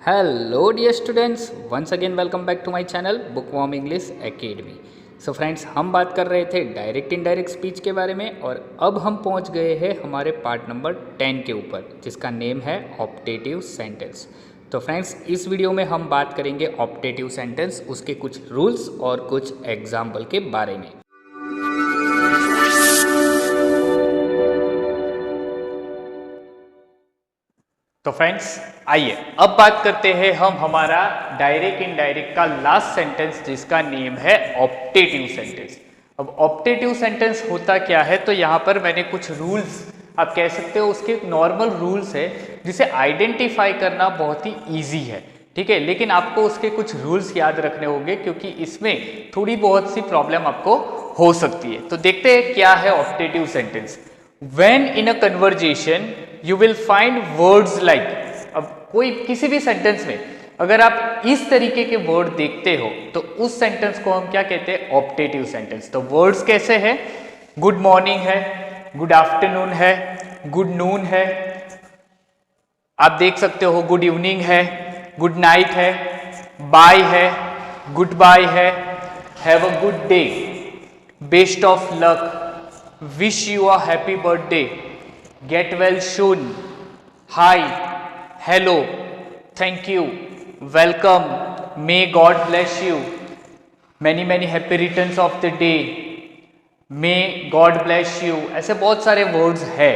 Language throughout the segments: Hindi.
Hello dear students, once again welcome back to my channel Bookworm English Academy. So friends, हम बात कर रहे थे डायरेक्ट इनडायरेक्ट स्पीच के बारे में और अब हम पहुंच गए हैं हमारे पार्ट नंबर 10 के ऊपर, जिसका नेम है ऑप्टेटिव सेंटेंस। तो फ्रेंड्स, इस वीडियो में हम बात करेंगे ऑप्टेटिव सेंटेंस, उसके कुछ रूल्स और कुछ एग्जाम्पल के बारे में। तो फ्रेंड्स, आइए अब बात करते हैं हम हमारा डायरेक्ट इनडायरेक्ट का लास्ट सेंटेंस, जिसका नेम है ऑप्टेटिव सेंटेंस। अब ऑप्टेटिव सेंटेंस होता क्या है, तो यहाँ पर मैंने कुछ रूल्स, आप कह सकते हो उसके नॉर्मल रूल्स है, जिसे आइडेंटिफाई करना बहुत ही ईजी है। ठीक है, लेकिन आपको उसके कुछ रूल्स याद रखने होंगे, क्योंकि इसमें थोड़ी बहुत सी प्रॉब्लम आपको हो सकती है। तो देखते हैं क्या है optative sentence. When in a conversation you will find words like, अब कोई किसी भी सेंटेंस में अगर आप इस तरीके के वर्ड देखते हो तो उस सेंटेंस को हम क्या कहते हैं, ऑप्टेटिव सेंटेंस। तो वर्ड्स कैसे हैं, गुड मॉर्निंग है, गुड आफ्टरनून है, गुड नून है, आप देख सकते हो गुड इवनिंग है, गुड नाइट है, बाय है, goodbye have a good day, best of luck, wish you a happy birthday, get well soon, hi, hello, thank you, welcome, may God bless you, many happy returns of the day, may God bless you। ऐसे बहुत सारे वर्ड्स है,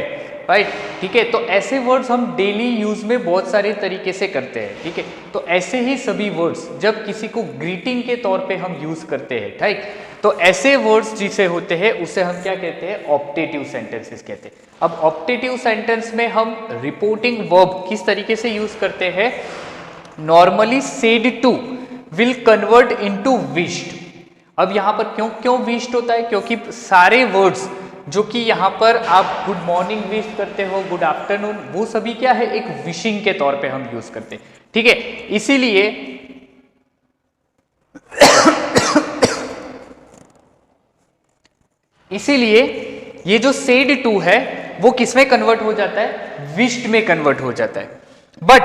राइट। ठीक है, तो ऐसे वर्ड्स हम डेली यूज में बहुत सारे तरीके से करते हैं। ठीक है, तो ऐसे ही सभी वर्ड्स जब किसी को ग्रीटिंग के तौर पे हम यूज करते हैं, राइट, तो ऐसे वर्ड्स जिसे होते हैं उसे हम क्या कहते हैं, ऑप्टेटिव सेंटेंसेस कहते हैं। अब ऑप्टेटिव सेंटेंस में हम रिपोर्टिंग वर्ब किस तरीके से यूज करते हैं, normally said to will convert into wished. अब यहां पर क्यों विश्ड होता है, क्योंकि सारे वर्ड्स जो कि यहां पर आप गुड मॉर्निंग विश करते हो, गुड आफ्टरनून, वो सभी क्या है, एक विशिंग के तौर पे हम यूज करते हैं। ठीक है, इसीलिए ये जो सेड टू है वो किस में कन्वर्ट हो जाता है, विश्ड में कन्वर्ट हो जाता है। But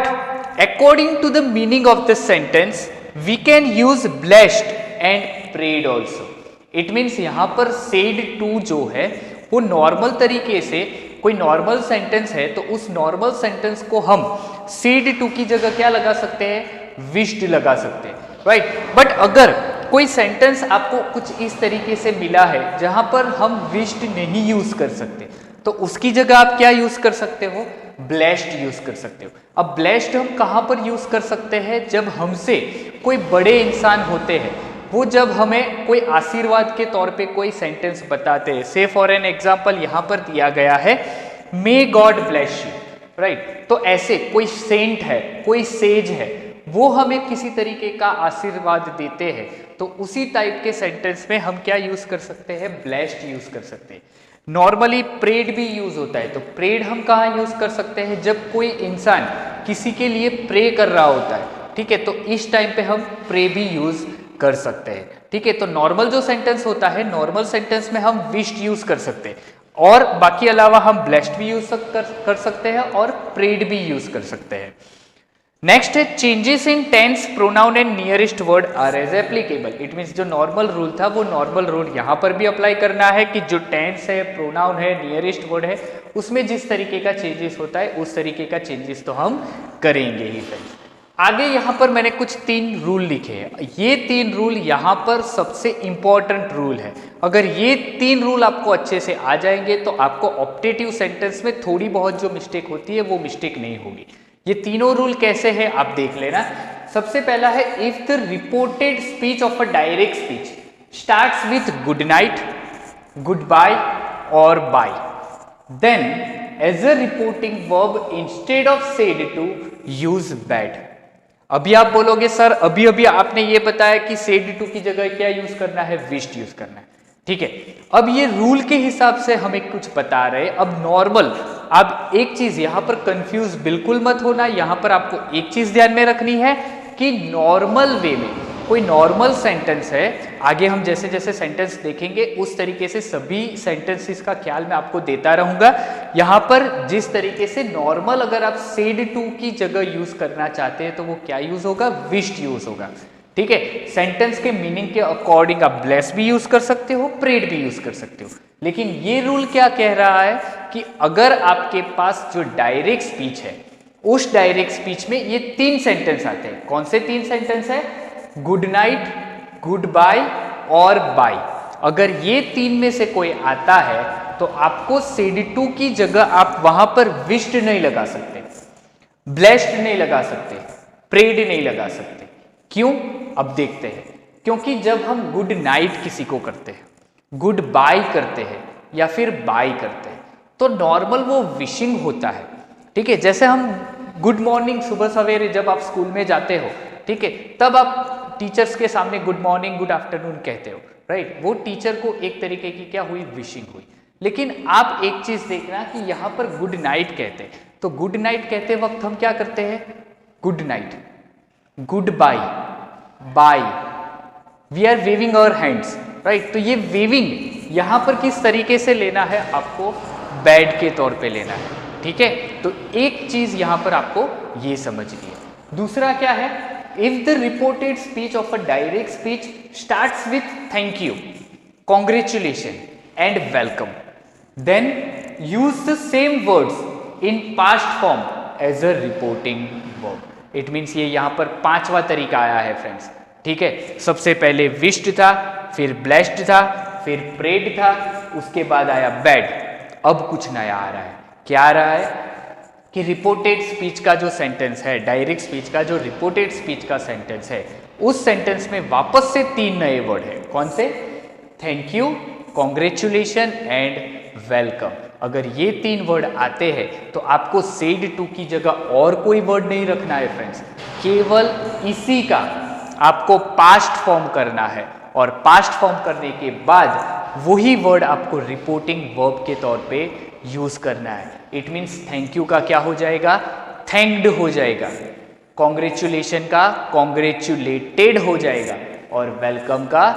according to the meaning of this sentence we can use blessed and prayed also. It means यहां पर सेड टू जो है वो नॉर्मल तरीके से कोई नॉर्मल सेंटेंस है, तो उस नॉर्मल सेंटेंस को हम सेड टू की जगह क्या लगा सकते हैं, विश्ड लगा सकते हैं, राइट। बट अगर कोई सेंटेंस आपको कुछ इस तरीके से मिला है जहां पर हम विश्ड नहीं यूज कर सकते, तो उसकी जगह आप क्या यूज कर सकते हो, ब्लेस्ड यूज कर सकते हो। अब ब्लेस्ड हम कहां पर यूज कर सकते हैं, जब हमसे कोई बड़े इंसान होते हैं, वो जब हमें कोई आशीर्वाद के तौर पे कोई सेंटेंस बताते हैं। से फॉर एन एग्जाम्पल यहां पर दिया गया है, may God bless you, right. तो ऐसे कोई सेंट है, कोई सेज है, वो हमें किसी तरीके का आशीर्वाद देते हैं, तो उसी टाइप के सेंटेंस में हम क्या यूज कर सकते हैं, ब्लेस्ड यूज कर सकते हैं। नॉर्मली प्रेड भी यूज होता है, तो प्रेड हम कहाँ यूज कर सकते हैं, जब कोई इंसान किसी के लिए प्रे कर रहा होता है। ठीक है, तो इस टाइम पे हम प्रे भी यूज कर सकते हैं। ठीक है, तो नॉर्मल जो सेंटेंस होता है, नॉर्मल सेंटेंस में हम विश्ड यूज कर सकते हैं, और बाकी अलावा हम ब्लेस्ड भी यूज कर सकते हैं और प्रेड भी यूज कर सकते हैं। नेक्स्ट है changes in tense, pronoun and nearest word are as applicable. It means जो नॉर्मल रूल था वो नॉर्मल रूल यहाँ पर भी अप्लाई करना है, कि जो टेंस है, प्रोनाउन है, नियरेस्ट वर्ड है, उसमें जिस तरीके का चेंजेस होता है उस तरीके का चेंजेस तो हम करेंगे ही फ्रेंड्स। आगे यहाँ पर मैंने कुछ 3 रूल लिखे हैं। ये 3 रूल यहाँ पर सबसे इंपॉर्टेंट रूल है। अगर ये 3 रूल आपको अच्छे से आ जाएंगे तो आपको ऑप्टेटिव सेंटेंस में थोड़ी बहुत जो मिस्टेक होती है वो मिस्टेक नहीं होगी। ये तीनों रूल कैसे हैं आप देख लेना। सबसे पहला है, if the reported speech of a direct speech starts with good night, good bye और bye, then as a reporting verb instead of said to use bad. अभी आप बोलोगे सर अभी आपने ये बताया कि सेड टू की जगह क्या यूज करना है, विश्ड यूज करना है। ठीक है, अब ये रूल के हिसाब से हमें कुछ बता रहे। अब नॉर्मल, आप एक चीज यहां पर कंफ्यूज बिल्कुल मत होना। यहां पर आपको एक चीज ध्यान में रखनी है कि नॉर्मल वे में कोई नॉर्मल सेंटेंस है, आगे हम जैसे जैसे सेंटेंस देखेंगे उस तरीके से सभी सेंटेंसेस का ख्याल मैं आपको देता रहूंगा। यहाँ पर जिस तरीके से नॉर्मल अगर आप सेड टू की जगह यूज करना चाहते हैं तो वो क्या यूज होगा, विश्ड यूज होगा। ठीक है, सेंटेंस के मीनिंग के अकॉर्डिंग आप ब्लेस भी यूज कर सकते हो, प्रेड भी यूज कर सकते हो। लेकिन ये रूल क्या कह रहा है कि अगर आपके पास जो डायरेक्ट स्पीच है उस डायरेक्ट स्पीच में ये 3 सेंटेंस आते हैं। कौन से 3 सेंटेंस है, गुड नाइट, गुड बाय और बाय। अगर ये 3 में से कोई आता है तो आपको सेड टू की जगह आप वहां पर विश्ड नहीं लगा सकते, ब्लेस्ड नहीं लगा सकते, प्रेड नहीं लगा सकते। क्यों, अब देखते हैं। क्योंकि जब हम गुड नाइट किसी को करते हैं, गुड बाय करते हैं या फिर बाय करते हैं तो नॉर्मल वो विशिंग होता है। ठीक है, जैसे हम गुड मॉर्निंग सुबह सवेरे जब आप स्कूल में जाते हो, ठीक है, तब आप टीचर्स के सामने गुड मॉर्निंग गुड आफ्टरनून कहते हो, राइट। वो टीचर को एक तरीके की क्या हुई, विशिंग हुई। लेकिन आप एक चीज देखना कि यहाँ पर गुड नाइट कहते हैं तो गुड नाइट कहते वक्त हम क्या करते हैं, good night, good bye, bye, we are waving our hands, right. तो ये वेविंग यहाँ पर किस तरीके से लेना है, आपको बैड के तौर पे लेना है। ठीक है, तो एक चीज यहां पर आपको ये समझनी है। दूसरा क्या है, if the reported speech of a direct speech starts with thank you, congratulation and welcome, then use the same words in past form as a reporting verb. It means ये यहां पर 5वां तरीका आया है फ्रेंड्स। ठीक है, सबसे पहले विश्ड था, फिर ब्लेस्ड था, फिर प्रेड था, उसके बाद आया बैड। अब कुछ नया आ रहा है। क्या आ रहा है कि रिपोर्टेड स्पीच का जो सेंटेंस है, डायरेक्ट स्पीच का जो रिपोर्टेड स्पीच का सेंटेंस है, उस सेंटेंस में वापस से 3 नए वर्ड है। कौन से, thank you, congratulation and welcome. अगर ये 3 वर्ड आते हैं तो आपको सेड टू की जगह और कोई वर्ड नहीं रखना है फ्रेंड्स, केवल इसी का आपको पास्ट फॉर्म करना है और पास्ट फॉर्म करने के बाद वही वर्ड आपको रिपोर्टिंग वर्ब के तौर पे यूज करना है। इट मीन्स थैंक यू का क्या हो जाएगा, थैंक्ड हो जाएगा, कॉन्ग्रेचुलेशन का कॉन्ग्रेचुलेटेड हो जाएगा और वेलकम का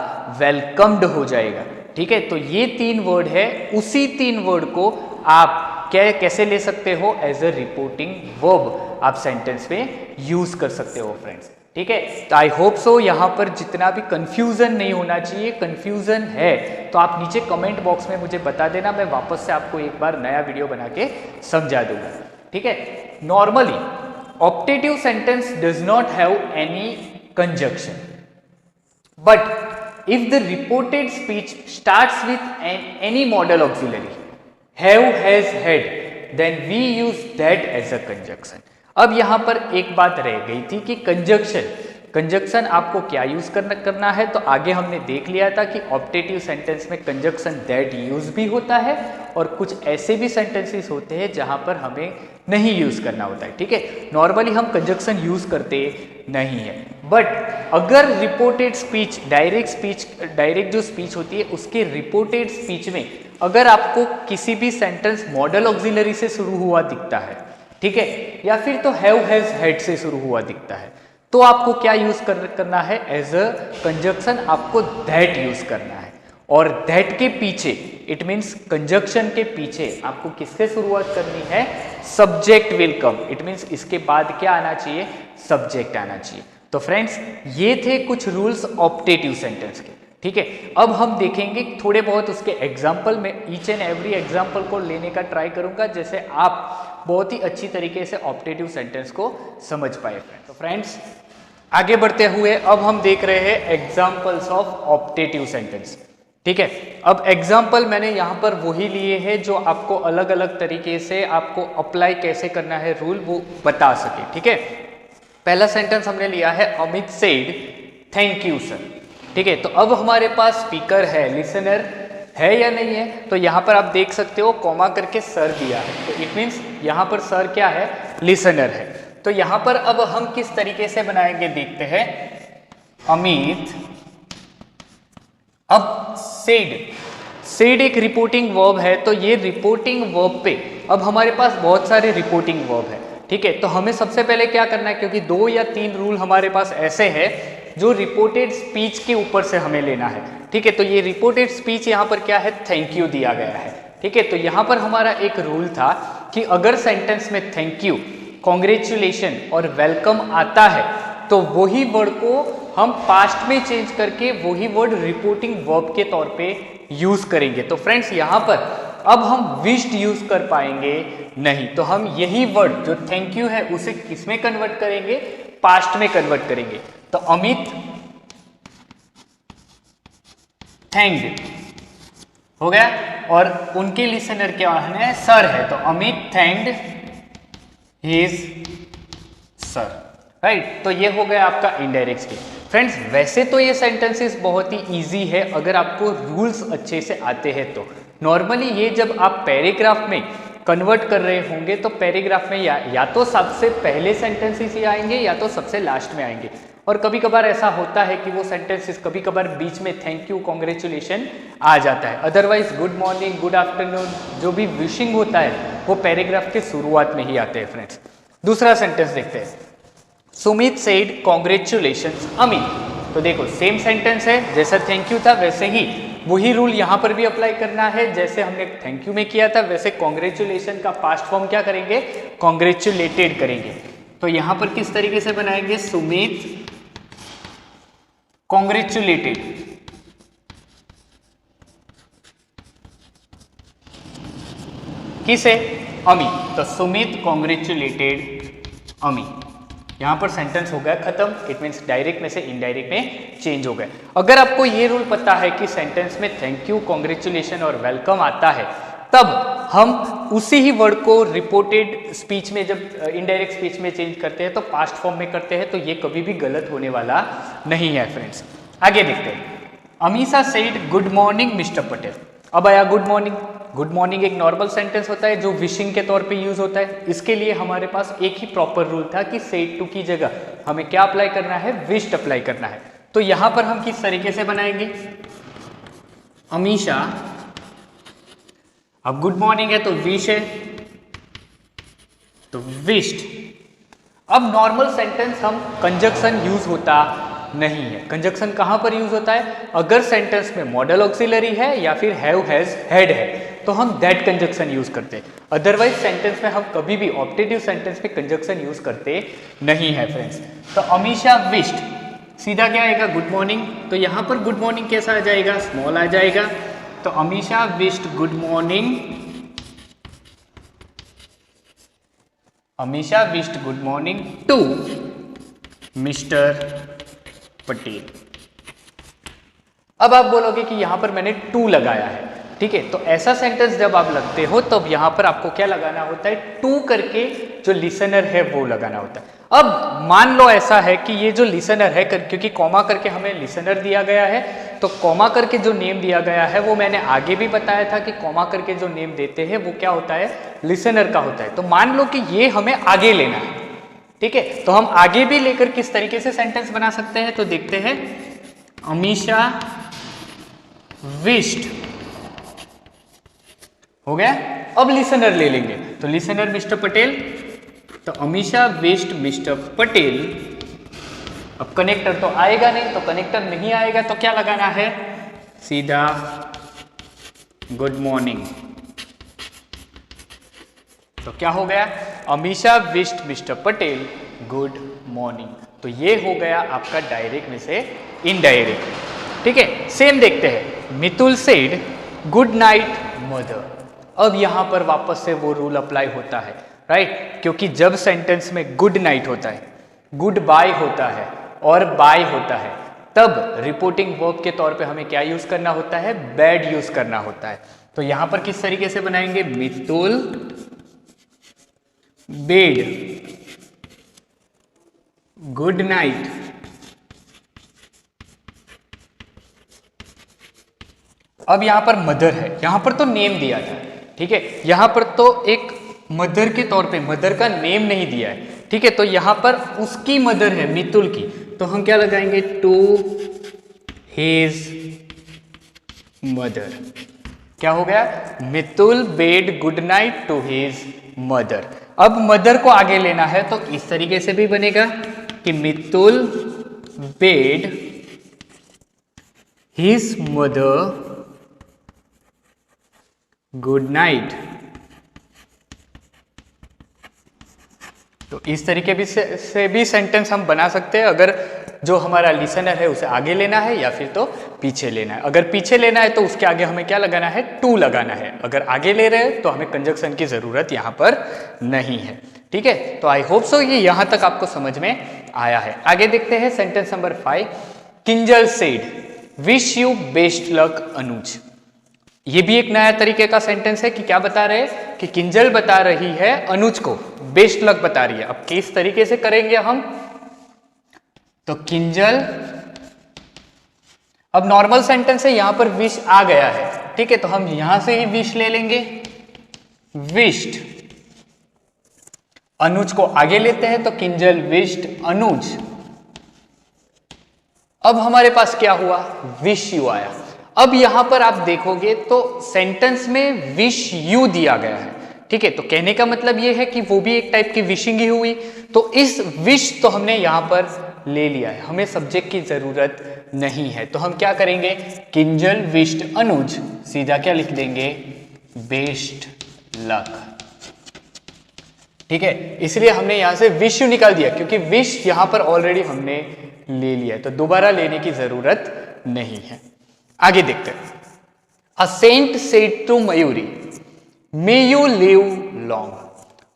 वेलकम्ड हो जाएगा। ठीक है, तो ये 3 वर्ड है, उसी 3 वर्ड को आप कैसे ले सकते हो, एज अ रिपोर्टिंग वर्ब आप सेंटेंस में यूज कर सकते हो फ्रेंड्स। ठीक है, तो आई होप सो यहाँ पर जितना भी कंफ्यूजन नहीं होना चाहिए। कंफ्यूजन है तो आप नीचे कमेंट बॉक्स में मुझे बता देना, मैं वापस से आपको एक बार नया वीडियो बना के समझा दूंगा। ठीक है, normally optative sentence does not have any conjunction, but if the reported speech starts with any modal auxiliary, have, has, had, then we use that as a conjunction. अब यहां पर एक बात रह गई थी कि कंजक्शन आपको क्या यूज करना है, तो आगे हमने देख लिया था कि ऑप्टेटिव सेंटेंस में कंजक्शन दैट यूज भी होता है और कुछ ऐसे भी सेंटेंसेस होते हैं जहां पर हमें नहीं यूज करना होता है। ठीक है, नॉर्मली हम कंजक्शन यूज करते नहीं है, बट अगर रिपोर्टेड स्पीच, डायरेक्ट जो स्पीच होती है उसके रिपोर्टेड स्पीच में अगर आपको किसी भी सेंटेंस मॉडल ऑक्सिलरी से शुरू हुआ दिखता है, ठीक है, या फिर तो हैव, हैज, हैड से शुरू हुआ दिखता है, तो आपको क्या यूज करना है, एज अ कंजक्शन आपको दैट यूज करना है। और दैट के पीछे, इट मीन्स कंजक्शन के पीछे आपको किससे शुरुआत करनी है, subject will come. It means इसके बाद क्या आना चाहिए, सब्जेक्ट आना चाहिए। तो फ्रेंड्स ये थे कुछ रूल्स ऑप्टेटिव सेंटेंस के। ठीक है, अब हम देखेंगे थोड़े बहुत उसके एग्जाम्पल में, ईच एंड एवरी एग्जाम्पल को लेने का ट्राई करूंगा जैसे आप बहुत ही अच्छी तरीके से ऑप्टेटिव सेंटेंस को समझ पाए। तो फ्रेंड्स आगे बढ़ते हुए अब हम देख रहे हैं एग्जाम्पल्स ऑफ ऑप्टेटिव सेंटेंस। ठीक है, अब एग्जाम्पल मैंने यहाँ पर वही लिए हैं जो आपको अलग अलग तरीके से आपको अप्लाई कैसे करना है रूल वो बता सके। ठीक है, पहला सेंटेंस हमने लिया है, Amit said thank you sir. ठीक है, तो अब हमारे पास स्पीकर है, लिसनर है या नहीं है, तो यहाँ पर आप देख सकते हो कॉमा करके सर दिया है, तो इट मीन्स यहाँ पर सर क्या है, लिसनर है। तो यहाँ पर अब हम किस तरीके से बनाएंगे देखते हैं। अमित, अब सेड एक रिपोर्टिंग वर्ब है, तो ये रिपोर्टिंग वर्ब पे अब हमारे पास बहुत सारे रिपोर्टिंग वर्ब है। ठीक है, तो हमें सबसे पहले क्या करना है, क्योंकि 2 या 3 रूल हमारे पास ऐसे हैं जो रिपोर्टेड स्पीच के ऊपर से हमें लेना है। ठीक है, तो ये रिपोर्टेड स्पीच यहाँ पर क्या है, थैंक यू दिया गया है। ठीक है, तो यहाँ पर हमारा एक रूल था कि अगर सेंटेंस में थैंक यू, कॉन्ग्रेचुलेशन और वेलकम आता है तो वही वर्ड को हम पास्ट में चेंज करके वही वर्ड रिपोर्टिंग वर्ब के तौर पे यूज करेंगे। तो फ्रेंड्स यहाँ पर अब हम विश्ड यूज कर पाएंगे नहीं, तो हम यही वर्ड जो थैंक यू है उसे किसमें कन्वर्ट करेंगे, पास्ट में कन्वर्ट करेंगे। तो अमित थैंक्ड हो गया, और उनके लिसनर क्या है, सर है, तो Amit thanked his sir, right. तो ये हो गया आपका इनडायरेक्ट स्पीच। फ्रेंड्स वैसे तो ये सेंटेंसेस बहुत ही इजी है अगर आपको रूल्स अच्छे से आते हैं तो। नॉर्मली ये जब आप पैराग्राफ में कन्वर्ट कर रहे होंगे तो पैराग्राफ में या तो सबसे पहले सेंटेंसेस ही आएंगे या तो सबसे लास्ट में आएंगे, और कभी कभार ऐसा होता है कि वो सेंटेंसेस कभी कभार बीच में थैंक यू, कॉन्ग्रेचुलेशन आ जाता है। Otherwise good morning, good afternoon जो भी विशिंग होता है वो पैराग्राफ के शुरुआत में ही आते हैं। फ्रेंड्स दूसरा सेंटेंस देखते हैं, सुमित सेड कॉन्ग्रेचुलेशंस अमित। तो देखो सेम सेंटेंस है, जैसा थैंक यू था वैसे ही वही रूल यहाँ पर भी अप्लाई करना है। जैसे हमने थैंक यू में किया था वैसे कॉन्ग्रेचुलेशन का पास्ट फॉर्म क्या करेंगे, कॉन्ग्रेचुलेटेड करेंगे। तो यहाँ पर किस तरीके से बनाएंगे, सुमित कॉन्ग्रेचुलेटेड, किसे, अमी। तो सुमित कॉन्ग्रेचुलेटेड अमी, यहां पर सेंटेंस हो गया खत्म। इट मीन्स डायरेक्ट में से इनडायरेक्ट में चेंज हो गया। अगर आपको ये रूल पता है कि सेंटेंस में थैंक यू, कॉन्ग्रेचुलेशन और वेलकम आता है, तब हम उसी ही वर्ड को रिपोर्टेड स्पीच में जब इनडायरेक्ट स्पीच में चेंज करते हैं तो पास्ट फॉर्म में करते हैं, तो ये कभी भी गलत होने वाला नहीं है। फ्रेंड्स आगे देखते हैं, Amisha said good morning mister Patel. अब आया गुड मॉर्निंग। गुड मॉर्निंग एक नॉर्मल सेंटेंस होता है जो विशिंग के तौर पे यूज होता है। इसके लिए हमारे पास एक ही प्रॉपर रूल था कि सेड टू की जगह हमें क्या अप्लाई करना है, विश्ड अप्लाई करना है। तो यहां पर हम किस तरीके से बनाएंगे, अमीशा, अब गुड मॉर्निंग है तो विश है, तो विश्ड। अब नॉर्मल सेंटेंस हम कंजक्शन यूज होता नहीं है। कंजक्शन कहां पर यूज होता है, अगर सेंटेंस में मॉडल ऑक्सिलरी है या फिर हैव, हैज, हैड है तो हम दैट कंजक्शन यूज करते हैं। अदरवाइज सेंटेंस में हम कभी भी ऑप्टेटिव सेंटेंस में कंजक्शन यूज करते नहीं है। फ्रेंड्स तो अमीशा विश्ड, सीधा क्या आएगा, गुड मॉर्निंग। तो यहां पर गुड मॉर्निंग कैसा आ जाएगा, स्मॉल आ जाएगा। तो Amisha wished good morning, Amisha wished good morning to mister Patel. अब आप बोलोगे कि यहां पर मैंने टू लगाया है, ठीक है। तो ऐसा सेंटेंस जब आप लगते हो तब यहां पर आपको क्या लगाना होता है, टू करके जो लिसनर है वो लगाना होता है। अब मान लो ऐसा है कि ये जो लिसनर है, क्योंकि कॉमा करके हमें लिसनर दिया गया है, तो कॉमा करके जो नेम दिया गया है वो मैंने आगे भी बताया था कि कॉमा करके जो नेम देते हैं वो क्या होता है, लिसनर का होता है। तो मान लो कि ये हमें आगे लेना है, ठीक है। तो हम आगे भी लेकर किस तरीके से सेंटेंस बना सकते हैं, तो देखते हैं, अमीशा विश्ड हो गया। अब लिसनर ले लेंगे, तो लिसनर मिस्टर पटेल, तो अमीशा विश्ड मिस्टर पटेल। अब कनेक्टर तो आएगा नहीं, तो कनेक्टर नहीं आएगा तो क्या लगाना है, सीधा गुड मॉर्निंग। तो क्या हो गया, Amisha wished mister Patel good morning. तो ये हो गया आपका डायरेक्ट में से इनडायरेक्ट, ठीक है। सेम देखते हैं, Mitul said good night mother. अब यहां पर वापस से वो रूल अप्लाई होता है, राइट, क्योंकि जब सेंटेंस में गुड नाइट होता है, गुड बाय होता है और बाय होता है, तब रिपोर्टिंग वर्ब के तौर पे हमें क्या यूज करना होता है, बैड यूज करना होता है। तो यहां पर किस तरीके से बनाएंगे, मितुल बेड गुड नाइट। अब यहां पर मदर है, यहां पर तो नेम दिया था, ठीक है। यहां पर तो एक मदर के तौर पे, मदर का नेम नहीं दिया है, ठीक है। तो यहां पर उसकी मदर है, मितुल की, तो हम क्या लगाएंगे, टू हिज मदर। क्या हो गया, Mitul bade good night to his mother. अब मदर को आगे लेना है तो इस तरीके से भी बनेगा कि Mitul bade his mother good night। तो इस तरीके से भी सेंटेंस हम बना सकते हैं, अगर जो हमारा लिसनर है उसे आगे लेना है या फिर तो पीछे लेना है। अगर पीछे लेना है तो उसके आगे हमें क्या लगाना है, टू लगाना है। अगर आगे ले रहे हैं तो हमें कंजक्शन की जरूरत यहाँ पर नहीं है। ठीक है, तो आई होप सो ये यहाँ तक आपको समझ में आया है। आगे देखते हैं sentence number 5। Kinjal said wish you best luck Anuj. ये भी एक नया तरीके का सेंटेंस है कि क्या बता रहे हैं कि किंजल बता रही है अनुज को बेस्ट लक बता रही है। अब किस तरीके से करेंगे हम, तो किंजल, अब नॉर्मल सेंटेंस है, यहां पर विश आ गया है। ठीक है, तो हम यहां से ही विश ले लेंगे, विश्ड। अनुज को आगे लेते हैं तो किंजल विश्ड अनुज। अब हमारे पास क्या हुआ, विश यू आया। अब यहां पर आप देखोगे तो सेंटेंस में विश यू दिया गया है। ठीक है, तो कहने का मतलब यह है कि वो भी एक टाइप की विशिंग ही हुई। तो इस विश तो हमने यहां पर ले लिया है, हमें सब्जेक्ट की जरूरत नहीं है। तो हम क्या करेंगे, किंजल विश्ड अनुज, सीधा क्या लिख देंगे, बेस्ट लक। ठीक है, इसलिए हमने यहां से विश यू निकाल दिया, क्योंकि विश यहां पर ऑलरेडी हमने ले लिया है, तो दोबारा लेने की जरूरत नहीं है। आगे देखते हैं। A saint said to Mayuri may you live long.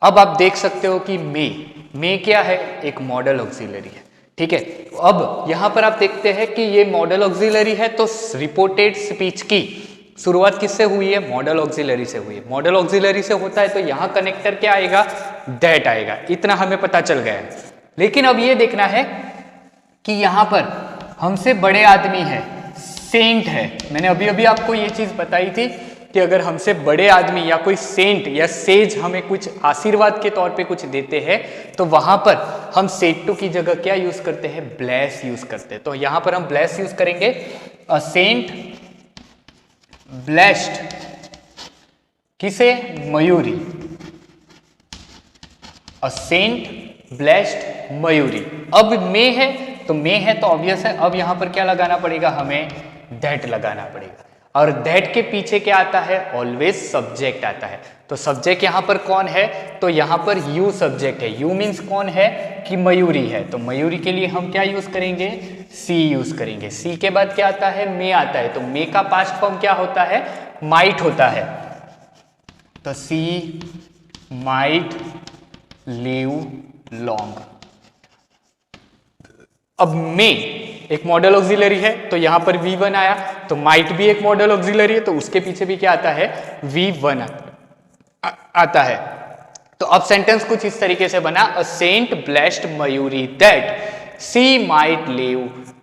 अब आप देख सकते हो कि मे क्या है, एक मॉडल ऑक्सिलरी है। ठीक है, अब यहां पर आप देखते हैं कि ये मॉडल ऑक्सिलरी है, तो रिपोर्टेड स्पीच की शुरुआत किससे हुई है, मॉडल ऑक्सिलरी से हुई है। मॉडल ऑक्सिलरी से होता है तो यहां कनेक्टर क्या आएगा, दैट आएगा। इतना हमें पता चल गया है। लेकिन अब ये देखना है कि यहां पर हमसे बड़े आदमी है, सेंट है। मैंने अभी अभी आपको ये चीज बताई थी कि अगर हमसे बड़े आदमी या कोई सेंट या सेज हमें कुछ आशीर्वाद के तौर पे कुछ देते हैं, तो वहां पर हम सेड टू की जगह क्या यूज करते हैं, ब्लेस यूज करते हैं। तो यहां पर हम ब्लेस यूज करेंगे। अ सेंट ब्लेस्ड किसे, Mayuri. A saint blessed Mayuri. अब मे है तो मे है तो ऑब्वियस है, अब यहां पर क्या लगाना पड़ेगा, हमें दैट लगाना पड़ेगा। और दैट के पीछे क्या आता है, ऑलवेज सब्जेक्ट आता है। तो सब्जेक्ट यहां पर कौन है, तो यहां पर यू सब्जेक्ट है। यू मीन्स कौन है, कि मयूरी है। तो मयूरी के लिए हम क्या यूज करेंगे, सी यूज करेंगे। सी के बाद क्या आता है, मे आता है। तो मे का पास्ट फॉर्म क्या होता है, माइट होता है। तो सी माइट लिव लॉन्ग। अब मे एक मॉडल ऑक्सिलरी है, तो यहां पर V1 आया, तो माइट भी एक मॉडल ऑक्सिलरी है, तो उसके पीछे भी क्या आता है, V1 आता है। तो अब सेंटेंस कुछ इस तरीके से बना, a saint blessed Mayuri that she might live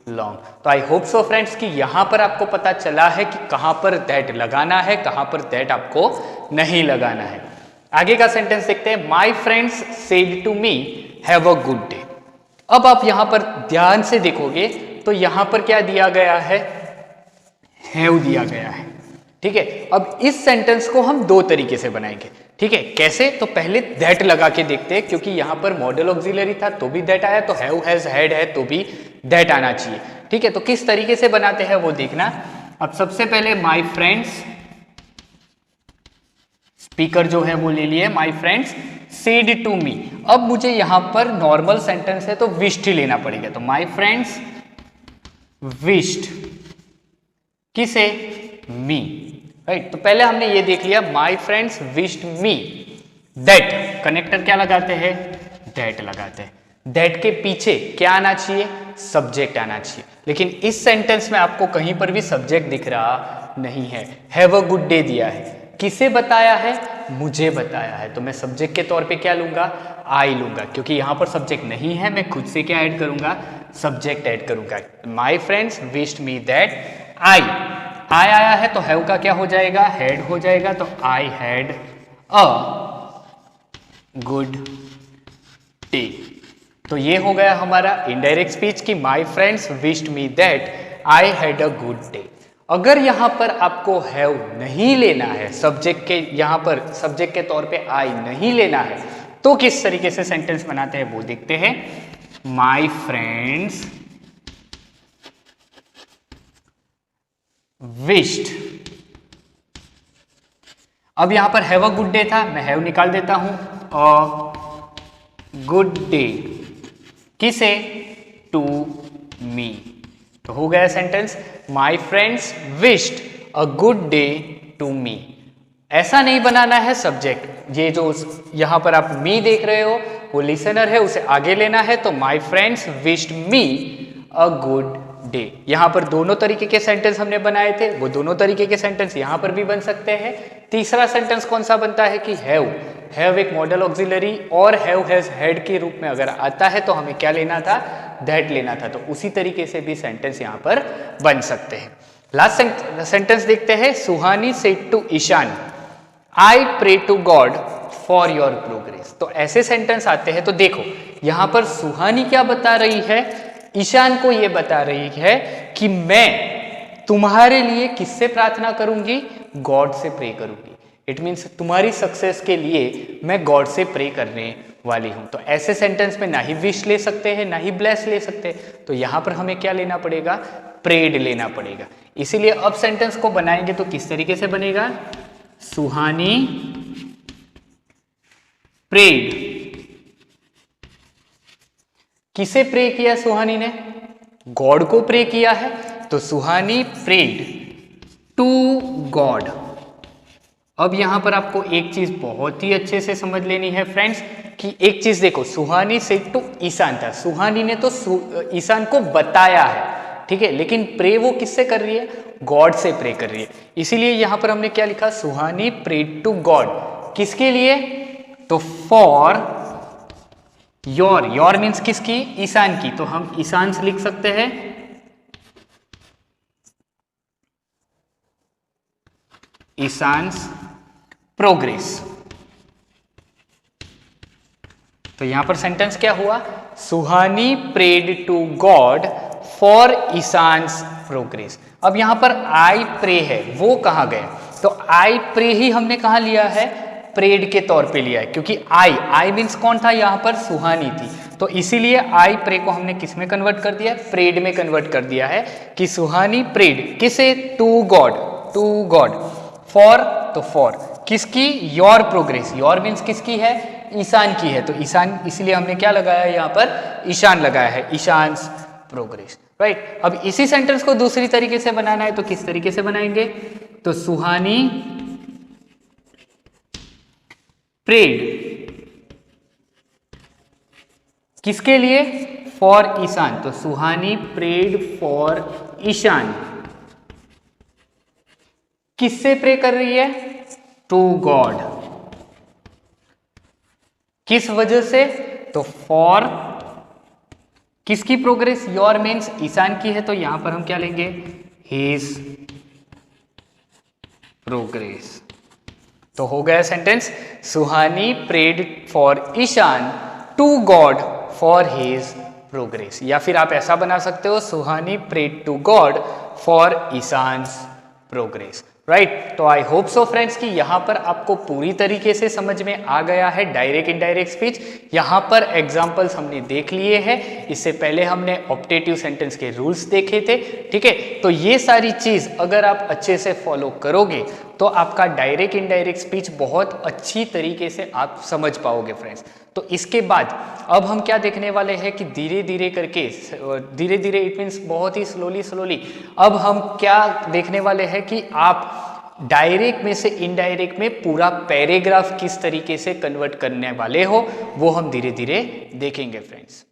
long. तो आई होप सो फ्रेंड्स कि यहां पर आपको पता चला है कि कहां पर दैट लगाना है, कहां पर दैट आपको नहीं लगाना है। आगे का सेंटेंस देखते हैं। My friends said to me have a good day. अब आप यहां पर ध्यान से देखोगे तो यहां पर क्या दिया गया है, हैव दिया गया है। ठीक है, अब इस सेंटेंस को हम दो तरीके से बनाएंगे। ठीक है, कैसे, तो पहले दैट लगा के देखते हैं, क्योंकि यहां पर मॉडल ऑक्सिलरी था तो भी दैट आया, तो हैव हैज हैड है तो भी दैट आना चाहिए। ठीक है, तो किस तरीके से बनाते हैं वो देखना। अब सबसे पहले माई फ्रेंड्स, स्पीकर जो है वो ले लिए, my friends said to me. अब मुझे यहां पर नॉर्मल सेंटेंस है तो विश्ड ही लेना पड़ेगा। तो माई फ्रेंड्स विश्ड किसे, मी। राइट, तो पहले हमने ये देख लिया, माई friends wished me that. Connector क्या लगाते हैं, दैट लगाते हैं। दैट के पीछे क्या आना चाहिए, सब्जेक्ट आना चाहिए। लेकिन इस सेंटेंस में आपको कहीं पर भी सब्जेक्ट दिख रहा नहीं है। हैव अ गुड डे दिया है, किसे बताया है, मुझे बताया है। तो मैं सब्जेक्ट के तौर पे क्या लूंगा, आई लूंगा, क्योंकि यहां पर सब्जेक्ट नहीं है। मैं खुद से क्या ऐड करूंगा, सब्जेक्ट ऐड करूंगा। माई friends wished me that I आया है तो हैव का क्या हो जाएगा, हैड हो जाएगा। तो I had a good day. तो ये हो गया हमारा इनडायरेक्ट स्पीच की माई friends wished me that I had a good day. अगर यहां पर आपको हैव नहीं लेना है, सब्जेक्ट के यहां पर सब्जेक्ट के तौर पे आई नहीं लेना है, तो किस तरीके से सेंटेंस बनाते हैं वो देखते हैं। My friends wished. अब यहां पर हैव अ गुड डे था, मैं हैव निकाल देता हूं, अ गुड डे किसे? To me. तो हो गया sentence, my friends wished a good day to me. ऐसा नहीं बनाना है सब्जेक्ट, ये जो यहां पर आप मी देख रहे हो वो लिसनर है, उसे आगे लेना है। तो माई फ्रेंड्स विश्ड मी अ गुड डे। यहां पर दोनों तरीके के सेंटेंस हमने बनाए थे, वो दोनों तरीके के सेंटेंस यहां पर भी बन सकते हैं। तीसरा सेंटेंस कौन सा बनता है कि हैव। हैव एक मॉडल ऑक्सिलरी और हैव हैज हैड के रूप में अगर आता है तो हमें क्या लेना था? दैट लेना था। तो उसी तरीके से भी सेंटेंस यहां पर बन सकते हैं। लास्ट सेंटेंस देखते हैं, Suhani said to Ishan I pray to God for your progress. तो ऐसे सेंटेंस आते हैं। तो देखो यहां पर सुहानी क्या बता रही है? ईशान को यह बता रही है कि मैं तुम्हारे लिए किससे प्रार्थना करूंगी? गॉड से प्रे करूंगी। इट मीन्स तुम्हारी सक्सेस के लिए मैं गॉड से प्रे करने वाली हूं। तो ऐसे सेंटेंस में ना ही विश ले सकते हैं ना ही ब्लेस ले सकते हैं। तो यहां पर हमें क्या लेना पड़ेगा? प्रेड लेना पड़ेगा। इसीलिए अब सेंटेंस को बनाएंगे तो किस तरीके से बनेगा? सुहानी प्रेड। किसे प्रे किया सुहानी ने? गॉड को प्रे किया है। तो सुहानी प्रेड टू गॉड। अब यहां पर आपको एक चीज बहुत ही अच्छे से समझ लेनी है फ्रेंड्स कि एक चीज देखो, सुहानी सेड टू ईशान था। सुहानी ने तो ईशान को बताया है, ठीक है, लेकिन प्रे वो किससे कर रही है? गॉड से प्रे कर रही है। इसीलिए यहां पर हमने क्या लिखा? सुहानी प्रेड टू गॉड। किसके लिए? तो फॉर योर। योर मीन्स किसकी? ईशान की। तो हम ईशान से लिख सकते हैं ईशान्स प्रोग्रेस। तो यहां पर सेंटेंस क्या हुआ? Suhani prayed to God for Ishan's progress. अब यहां पर आई प्रे है, वो कहां गए? तो आई प्रे ही हमने कहां लिया है? प्रेड के तौर पे लिया है, क्योंकि आई मीन्स कौन था यहां पर? सुहानी थी। तो इसीलिए आई प्रे को हमने किस में कन्वर्ट कर दिया? प्रेड में कन्वर्ट कर दिया है कि सुहानी प्रेड किसे? To God. To God. For तो फॉर किसकी? Your progress. योर मीन्स किसकी है? ईशान की है। तो ईशान, इसलिए हमने क्या लगाया यहां पर? ईशान लगाया है, ईशान्स प्रोग्रेस। राइट। अब इसी सेंटेंस को दूसरी तरीके से बनाना है तो किस तरीके से बनाएंगे? तो सुहानी प्रेड किसके लिए? फॉर ईशान। तो सुहानी प्रेड फॉर ईशान। किससे प्रे कर रही है? To God. किस वजह से? तो फॉर किसकी प्रोग्रेस? योर मीन्स ईशान की है। तो यहां पर हम क्या लेंगे? His progress. तो हो गया sentence, Suhani prayed for Ishan to God for his progress. या फिर आप ऐसा बना सकते हो, Suhani prayed to God for Ishan's progress. Right. तो आई होप सो फ्रेंड्स कि यहां पर आपको पूरी तरीके से समझ में आ गया है डायरेक्ट इनडायरेक्ट स्पीच। यहां पर एग्जांपल्स हमने देख लिए हैं, इससे पहले हमने ऑप्टेटिव सेंटेंस के रूल्स देखे थे, ठीक है। तो ये सारी चीज अगर आप अच्छे से फॉलो करोगे तो आपका डायरेक्ट इनडायरेक्ट स्पीच बहुत अच्छी तरीके से आप समझ पाओगे फ्रेंड्स। तो इसके बाद अब हम क्या देखने वाले हैं कि धीरे धीरे करके, धीरे धीरे इट मीन्स बहुत ही स्लोली, अब हम क्या देखने वाले हैं कि आप डायरेक्ट में से इनडायरेक्ट में पूरा पैराग्राफ किस तरीके से कन्वर्ट करने वाले हो, वो हम धीरे धीरे देखेंगे फ्रेंड्स।